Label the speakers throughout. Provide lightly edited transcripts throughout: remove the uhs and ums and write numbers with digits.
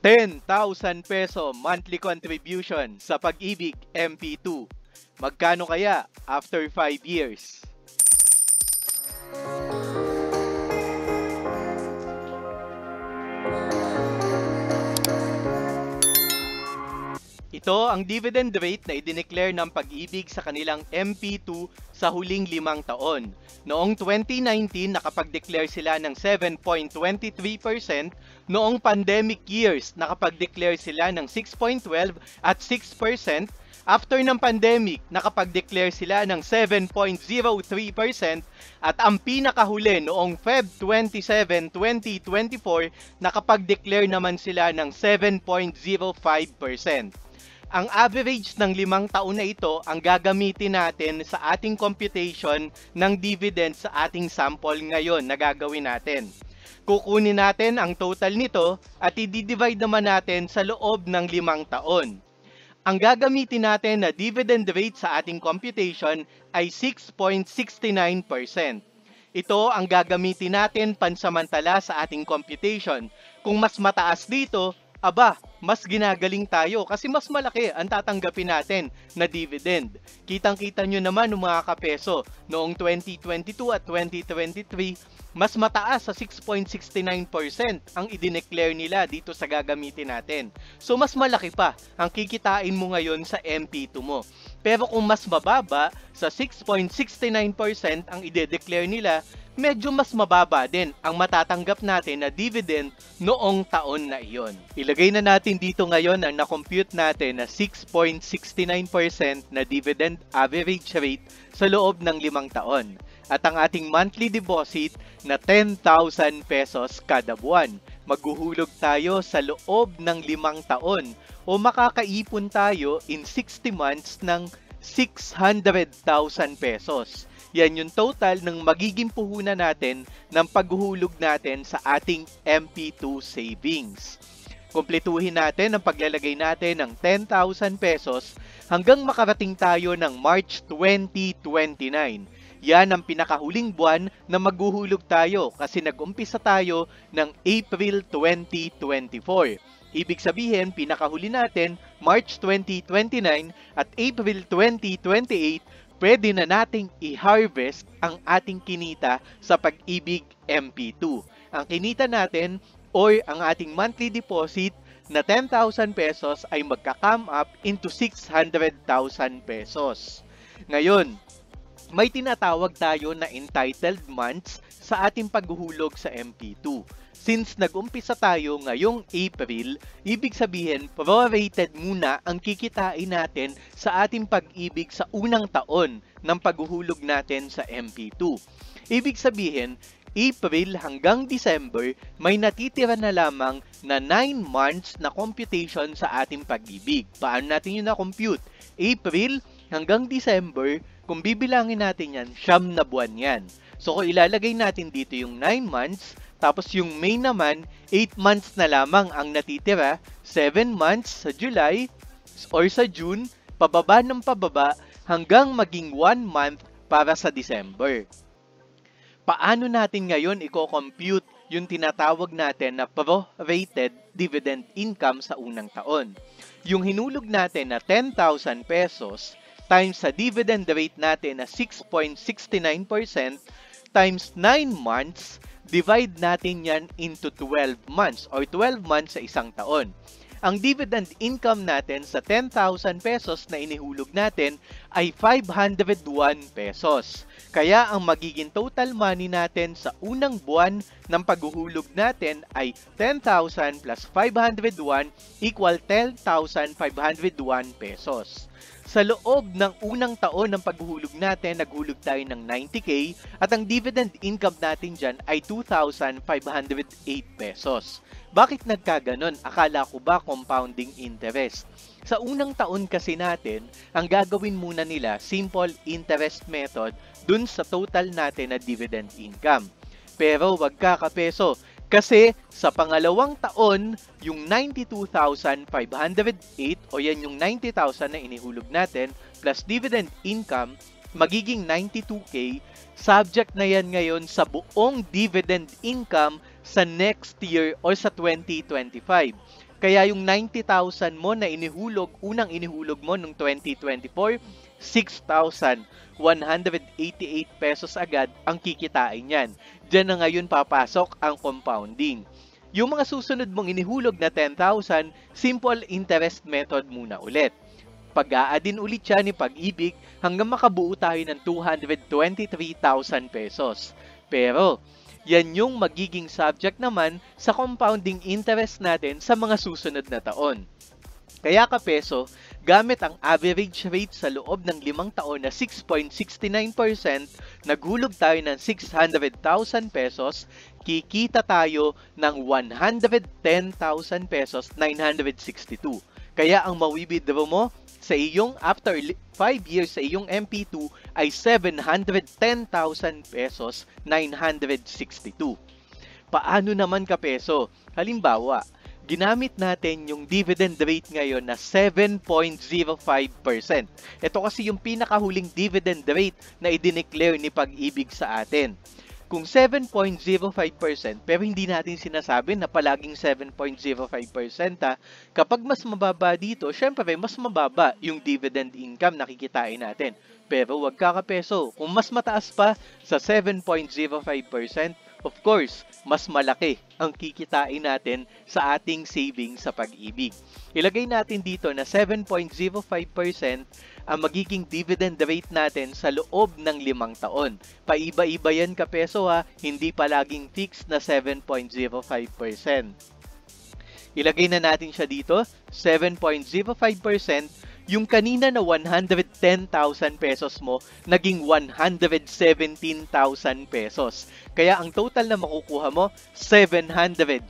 Speaker 1: 10,000 peso monthly contribution sa Pag-ibig MP2. Magkano kaya after 5 years? Ito ang dividend rate na idineclare ng Pag-ibig sa kanilang MP2 sa huling 5 taon. Noong 2019, nakapag-declare sila ng 7.23%. Noong pandemic years, nakapag-declare sila ng 6.12 at 6%. After ng pandemic, nakapag-declare sila ng 7.03% at ang pinakahuli noong Feb 27, 2024, nakapag-declare naman sila ng 7.05%. Ang average ng 5 taon na ito ang gagamitin natin sa ating computation ng dividend sa ating sample ngayon na gagawin natin. Kukunin natin ang total nito at i-divide naman natin sa loob ng 5 taon. Ang gagamitin natin na dividend rate sa ating computation ay 6.69%. Ito ang gagamitin natin pansamantala sa ating computation. Kung mas mataas dito, mas ginagaling tayo kasi mas malaki ang tatanggapin natin na dividend. Kitang-kita nyo naman mga kapeso, noong 2022 at 2023, mas mataas sa 6.69% ang idineclare nila dito sa gagamitin natin. So mas malaki pa ang kikitain mo ngayon sa MP2 mo. Pero kung mas mababa sa 6.69% ang ide-declare nila, medyo mas mababa din ang matatanggap natin na dividend noong taon na iyon. Ilagay na natin dito ngayon ang na-compute natin na 6.69% na dividend average rate sa loob ng 5 taon. At ang ating monthly deposit na 10,000 pesos kada buwan. Maghuhulog tayo sa loob ng 5 taon o makakaipon tayo in 60 months ng 600,000 pesos. Yan yung total ng magiging puhunan natin ng paghuhulog natin sa ating MP2 savings. Kumpletuhin natin ang paglalagay natin ng 10,000 pesos hanggang makarating tayo ng March 2029. Yan ang pinakahuling buwan na maghuhulog tayo kasi nag-umpisa tayo ng April 2024. Ibig sabihin, pinakahuli natin March 2029 at April 2028, pwede na nating i-harvest ang ating kinita sa Pag-ibig MP2. Ang kinita natin or ang ating monthly deposit na 10,000 pesos ay magka-come up into 600,000 pesos. Ngayon, may tinatawag tayo na entitled months sa ating paghuhulog sa MP2. Since nag-umpisa tayo ngayong April, ibig sabihin prorated muna ang kikitain natin sa ating Pag-ibig sa unang taon ng paghuhulog natin sa MP2. Ibig sabihin, April hanggang December, may natitira na lamang na 9 months na computation sa ating Pag-ibig. Paano natin yun na-compute? April hanggang December, kung bibilangin natin yan, 9 na buwan yan. So kung ilalagay natin dito yung 9 months, tapos yung May naman, 8 months na lamang ang natitira, 7 months sa July or sa June, pababa ng pababa hanggang maging 1 month para sa December. Paano natin ngayon i-compute yung tinatawag natin na prorated dividend income sa unang taon? Yung hinulog natin na 10,000 pesos times sa dividend rate natin na 6.69% times 9 months, divide natin yan into 12 months or 12 months sa isang taon. Ang dividend income natin sa 10,000 pesos na inihulog natin ay 501 pesos. Kaya ang magiging total money natin sa unang buwan ng paghuhulog natin ay 10,000 plus 501 equal 10,501 pesos. Sa loob ng unang taon ng paghuhulog natin, naghulog tayo ng 90K at ang dividend income natin dyan ay 2,508 pesos. Bakit nagkaganon? Akala ko ba compounding interest? Sa unang taon kasi natin, ang gagawin muna nila, simple interest method dun sa total natin na dividend income. Pero wag ka kapeso. Kasi sa pangalawang taon, yung 92,508 o yan yung 90,000 na inihulog natin plus dividend income, magiging 92K. Subject na yan ngayon sa buong dividend income sa next year or sa 2025. Kaya yung 90,000 mo na unang inihulog mo noong 2024, 6,188 pesos agad ang kikitain yan. Diyan na ngayon papasok ang compounding. Yung mga susunod mong inihulog na 10,000, simple interest method muna ulit. Pag-aadin ulit siya ni Pag-ibig hanggang makabuo tayo ng 223,000 pesos. Pero, yan yung magiging subject naman sa compounding interest natin sa mga susunod na taon. Kaya kapeso, gamit ang average rate sa loob ng 5 taon na 6.69%, naghulog tayo ng 600,000 pesos, kikita tayo ng 110,000 pesos 962. Kaya ang mawibidro mo sa iyong after 5 years sa iyong MP2 ay 710,000 pesos 962. Paano naman kapeso? Halimbawa, ginamit natin yung dividend rate ngayon na 7.05%. Ito kasi yung pinakahuling dividend rate na idineclare ni Pag-ibig sa atin. Kung 7.05% pero hindi natin sinasabi na palaging 7.05%, kapag mas mababa dito, syempre mas mababa yung dividend income na kikitain natin. Pero wag ka kapeso, kung mas mataas pa sa 7.05%, of course, mas malaki ang kikitain natin sa ating savings sa Pag-ibig. Ilagay natin dito na 7.05% ang magiging dividend rate natin sa loob ng 5 taon. Paiba-iba yan kapeso ha, hindi palaging fixed na 7.05%. Ilagay na natin siya dito, 7.05%. Yung kanina na 110,000 pesos mo, naging 117,000 pesos. Kaya ang total na makukuha mo, 717,000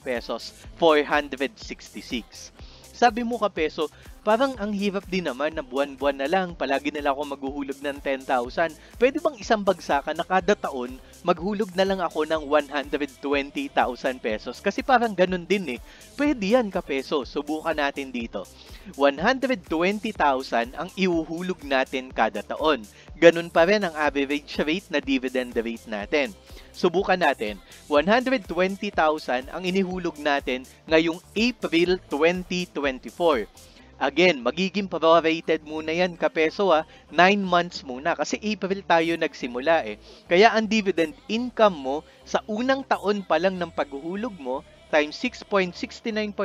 Speaker 1: pesos, 466. Sabi mo kapeso, parang ang hirap din naman na buwan-buwan na lang, palagi na lang ako maghuhulog ng 10,000. Pwede bang isang bagsakan na kada taon, maghulog na lang ako ng 120,000 pesos? Kasi parang ganun din eh. Pwede yan kapeso, subukan natin dito. 120,000 ang iuhulog natin kada taon. Ganun pa rin ang average rate na dividend rate natin. Subukan natin, 120,000 ang inihulog natin ngayong April 2024. Again, magiging prorated muna yan kapeso ha, 9 months muna kasi April tayo nagsimula eh. Kaya ang dividend income mo sa unang taon pa lang ng paghuhulog mo times 6.69%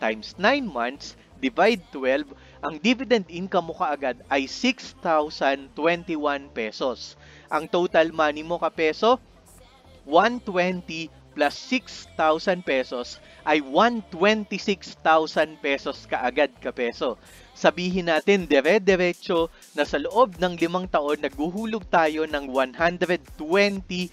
Speaker 1: times 9 months divide 12, ang dividend income mo kaagad ay 6,021 pesos. Ang total money mo kapeso, 120 plus 6,000 pesos ay 126,000 pesos kaagad kapeso. Sabihin natin dire-diretso na sa loob ng 5 taon naghuhulog tayo ng 120,000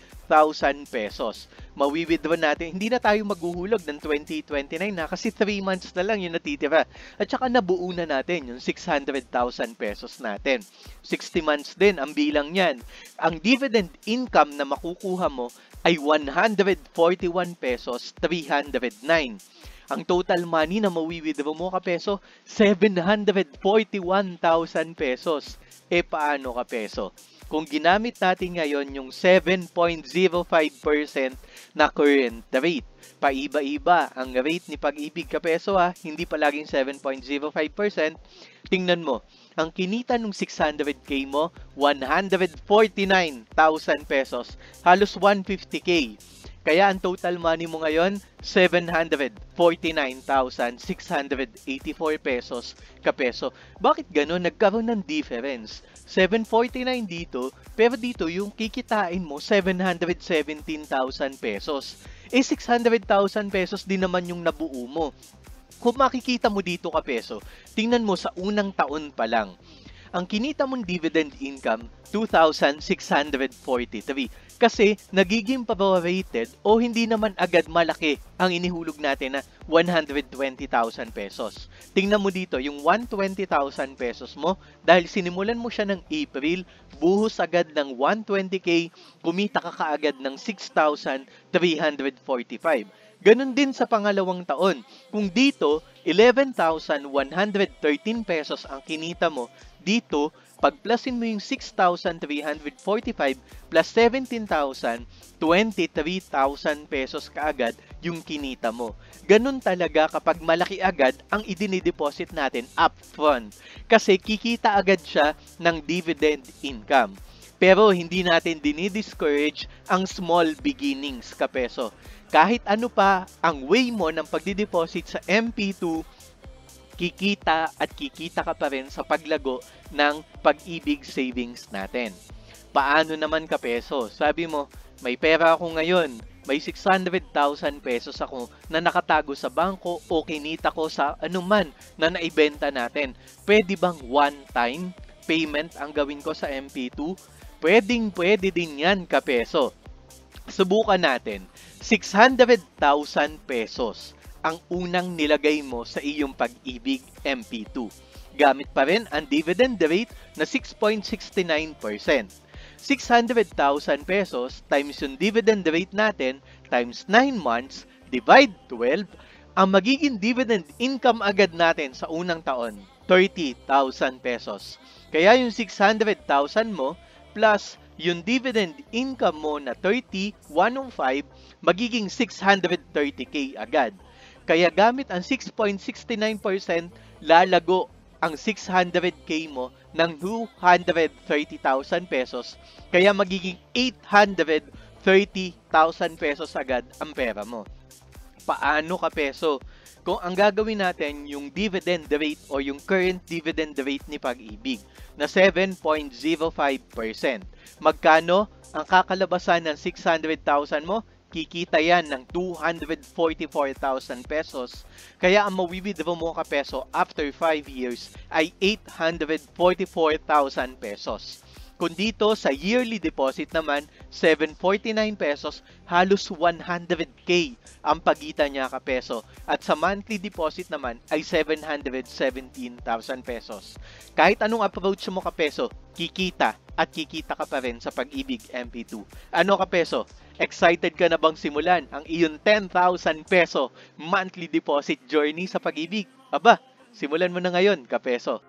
Speaker 1: pesos. Mawi-withdraw natin, hindi na tayo maghuhulog ng 2029 na kasi 3 months na lang yung natitira. At saka nabuo na natin yung 600,000 pesos natin. 60 months din ang bilang yan. Ang dividend income na makukuha mo ay 141 pesos 309. Ang total money na mawi-withdraw mo kapeso, 741,000 pesos. E paano kapeso? Kung ginamit natin ngayon yung 7.05% na current rate, paiba-iba ang rate ni Pag-ibig kapeso ha, hindi palaging 7.05%. Tingnan mo, ang kinita nung 600k mo, 149,000 pesos, halos 150k. Kaya ang total money mo ngayon, 749,684 pesos kapeso. Bakit gano'n? Nagkaroon ng difference. 749 dito, pero dito yung kikitain mo, 717,000 pesos. Eh, 600,000 pesos din naman yung nabuo mo. Kung makikita mo dito kapeso, tingnan mo sa unang taon pa lang. Ang kinita mong dividend income, 2,643. Kasi nagiging prorated o hindi naman agad malaki ang inihulog natin na 120,000 pesos. Tingnan mo dito, yung 120,000 pesos mo, dahil sinimulan mo siya ng April, buhos agad ng 120k, kumita ka kaagad ng 6,345. Ganon din sa pangalawang taon. Kung dito, 11,113 pesos ang kinita mo, dito, pag-plusin mo yung 6,345 plus 17,000, 23,000 pesos kaagad yung kinita mo. Ganun talaga kapag malaki agad ang idinideposit natin upfront. Kasi kikita agad siya ng dividend income. Pero hindi natin dinidiscourage ang small beginnings, kapeso. Kahit ano pa ang way mo ng pagdideposit sa MP2, kikita at kikita ka pa rin sa paglago ng Pag-ibig savings natin. Paano naman, kapeso? Sabi mo, may pera ako ngayon, may 600,000 pesos ako na nakatago sa bangko o kinita ko sa anuman na naibenta natin. Pwede bang one-time payment ang gawin ko sa MP2? Pwede din yan, kapeso. Subukan natin. 600,000 pesos ang unang nilagay mo sa iyong Pag-ibig MP2. Gamit pa rin ang dividend rate na 6.69%. 600,000 pesos times yung dividend rate natin times 9 months divide 12, ang magiging dividend income agad natin sa unang taon, 30,000 pesos. Kaya yung 600,000 mo plus yung dividend income mo na 30,105, magiging 630k agad. Kaya gamit ang 6.69%, lalago ang 600k mo ng 230,000 pesos. Kaya magiging 830,000 pesos agad ang pera mo. Paano, kapeso? Kung ang gagawin natin yung dividend rate o yung current dividend rate ni Pag-ibig na 7.05%. Magkano ang kakalabasan ng 600,000 mo? Kikita yan ng 244,000 pesos. Kaya ang mawi-withdraw mo, kapeso, after 5 years ay 844,000 pesos. Kung dito sa yearly deposit naman, 749 pesos, halos 100k ang pagitan niya, kapeso. At sa monthly deposit naman ay 717,000 pesos. Kahit anong approach mo, kapeso, kikita at kikita ka pa rin sa Pag-ibig MP2. Ano, kapeso? Excited ka na bang simulan ang iyong 10,000 peso monthly deposit journey sa Pag-ibig? Aba, simulan mo na ngayon, kapeso.